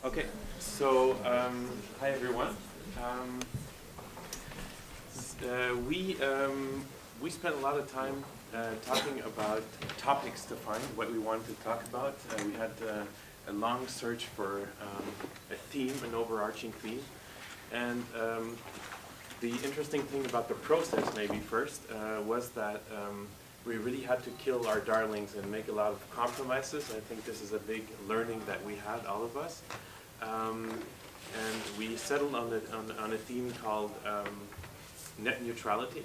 Okay, so hi everyone. We spent a lot of time talking about topics to find what we wanted to talk about. We had a long search for a theme, an overarching theme, and the interesting thing about the process, maybe first, was that we really had to kill our darlings and make a lot of compromises. I think this is a big learning that we had, all of us. And we settled on a theme called net neutrality.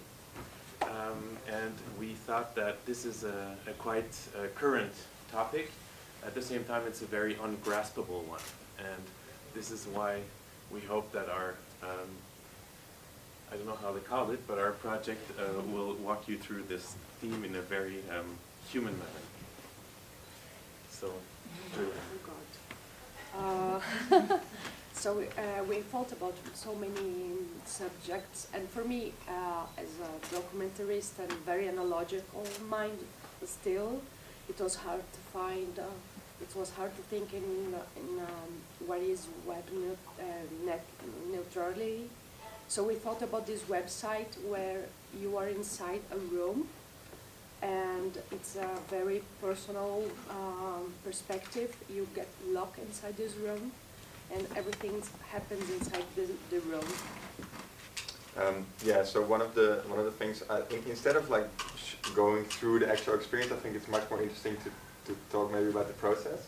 And we thought that this is a quite current topic. At the same time, it's a very ungraspable one. And this is why we hope that our, I don't know how to call it, but our project will walk you through this theme in a very human manner. So, Julia. So we thought about so many subjects, and for me, as a documentarist and very analogical mind, still, it was hard to find. It was hard to think in what is web net neutrality. So we thought about this website where you are inside a room, and it's a very personal perspective. You get locked inside this room, and everything happens inside the room. Yeah. So one of the things, instead of like going through the actual experience, I think it's much more interesting to talk maybe about the process.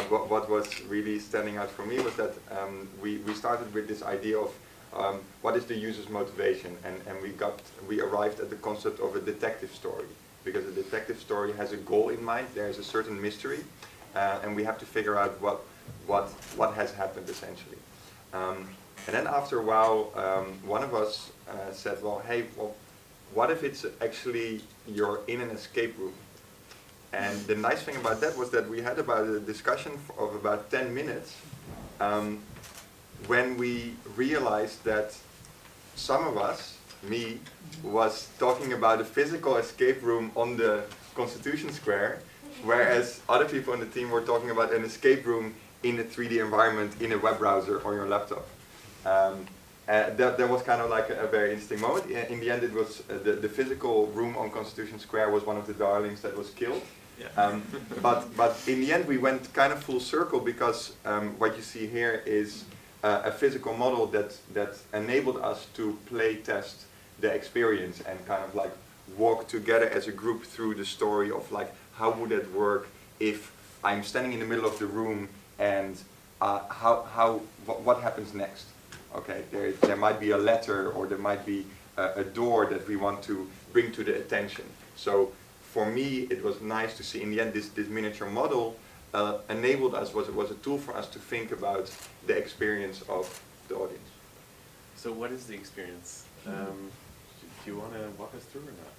What was really standing out for me was that we started with this idea of what is the user's motivation, and we arrived at the concept of a detective story, because a detective story has a goal in mind. There's a certain mystery, and we have to figure out what has happened essentially. And then after a while, one of us said, well, what if it's actually you're in an escape room? And the nice thing about that was that we had about a discussion of about 10 minutes when we realized that some of us, me, was talking about a physical escape room on the Constitution Square, whereas other people in the team were talking about an escape room in a 3D environment in a web browser on your laptop. That was kind of like a very interesting moment. In the end, it was the physical room on Constitution Square was one of the darlings that was killed. Yeah. But in the end, we went kind of full circle, because what you see here is a physical model that enabled us to play test the experience and kind of like walk together as a group through the story of like, how would it work if I'm standing in the middle of the room, and what happens next? Okay, there might be a letter, or there might be a door that we want to bring to the attention. So for me, it was nice to see in the end this miniature model enabled us, was a tool for us to think about the experience of the audience. So what is the experience? Do you want to walk us through or not?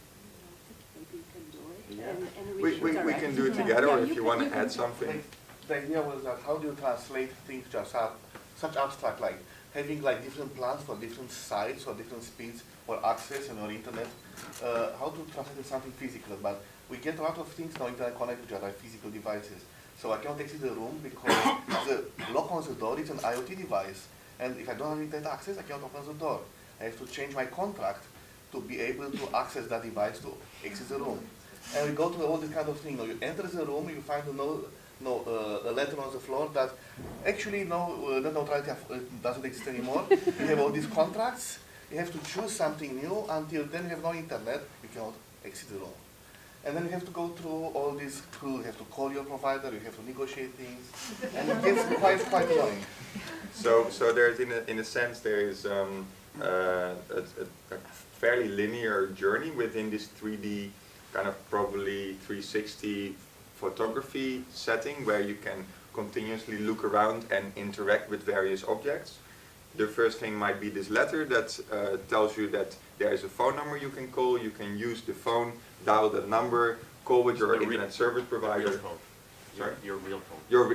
Maybe you can do it. Yeah. We can do it together, or if you want to add something. The idea was that how do you translate things to such abstract, like having like different plans for different sites or different speeds for access on your internet, how to translate something physical. But we get a lot of things now internet connected to other physical devices. So I cannot exit the room because the lock on the door is an IoT device. And if I don't have internet access, I cannot open the door. I have to change my contract to be able to access that device to exit the room. And we go through all this kind of thing. You enter the room, you find a letter on the floor that actually net neutrality doesn't exist anymore. You have all these contracts. You have to choose something new. Until then, you have no internet. You cannot exit the room. And then you have to go through all this. You have to call your provider. You have to negotiate things, and it gets quite annoying. So there's in a sense there is a fairly linear journey within this 3D kind of probably 360 photography setting, where you can continuously look around and interact with various objects. The first thing might be this letter that tells you that there is a phone number you can call. You can use the phone, dial that number, call with your internet service provider. Your phone. Sorry? Your real phone. Your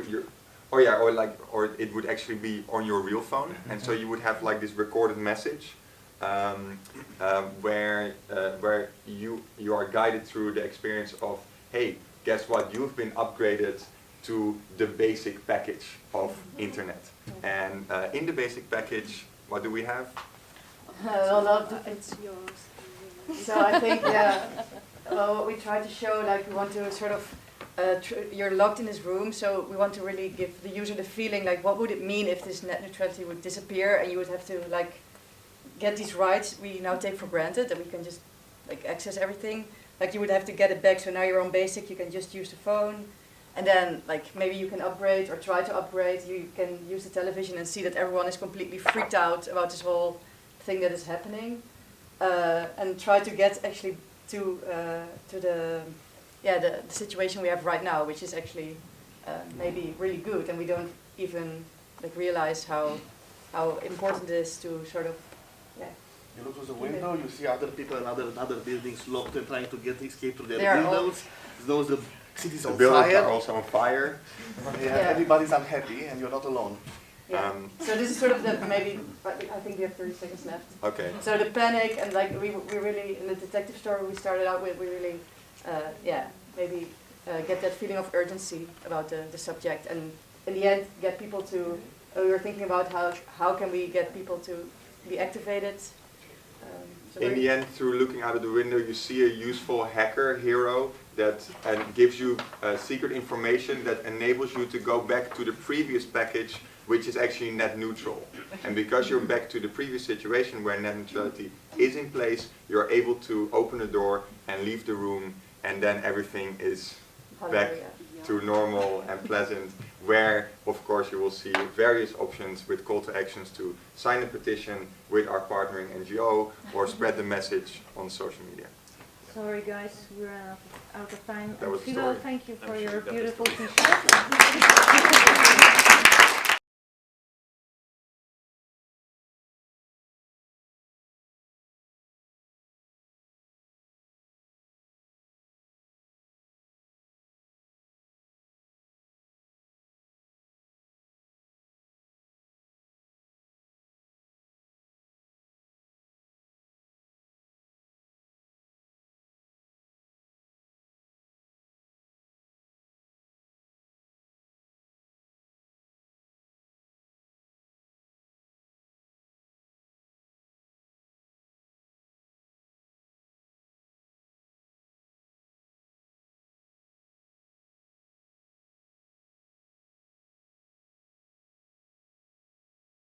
or it would actually be on your real phone, and so you would have like this recorded message where you are guided through the experience of, hey, guess what? You've been upgraded to the basic package of internet. And in the basic package, what do we have? A lot of different. It's yours. So I think, yeah, well, what we try to show, like we want to sort of, you're locked in this room, so we want to really give the user the feeling, like what would it mean if this net neutrality would disappear and you would have to like get these rights we now take for granted, that we can just like access everything. Like you would have to get it back, so now you're on basic, you can just use the phone. And then like maybe you can upgrade or try to upgrade, you can use the television and see that everyone is completely freaked out about this whole thing that is happening. And try to get actually to the situation we have right now, which is actually maybe really good, and we don't even like realize how important it is to sort of You look through the window, you see other people in other buildings locked and trying to escape through their They are all- windows. Those the cities The on buildings fire. are also on fire. Yeah, everybody's unhappy, and you're not alone. yeah. So this is sort of the maybe I think we have 30 seconds left. Okay. So the panic and like we really in the detective story we started out with, we really maybe get that feeling of urgency about the subject, and in the end get people to. We were thinking about how can we get people to be activated. So In the end, through looking out of the window, you see a useful hacker hero that gives you secret information that enables you to go back to the previous package, which is actually net neutral. And because you're back to the previous situation where net neutrality is in place, you're able to open the door and leave the room, and then everything is back to normal and pleasant, where of course you will see various options with call to actions to sign a petition with our partnering NGO or spread the message on social media. Sorry guys, we're out of time. That was the Philo, story. thank you for I'm sure your that was beautiful the- t-shirt.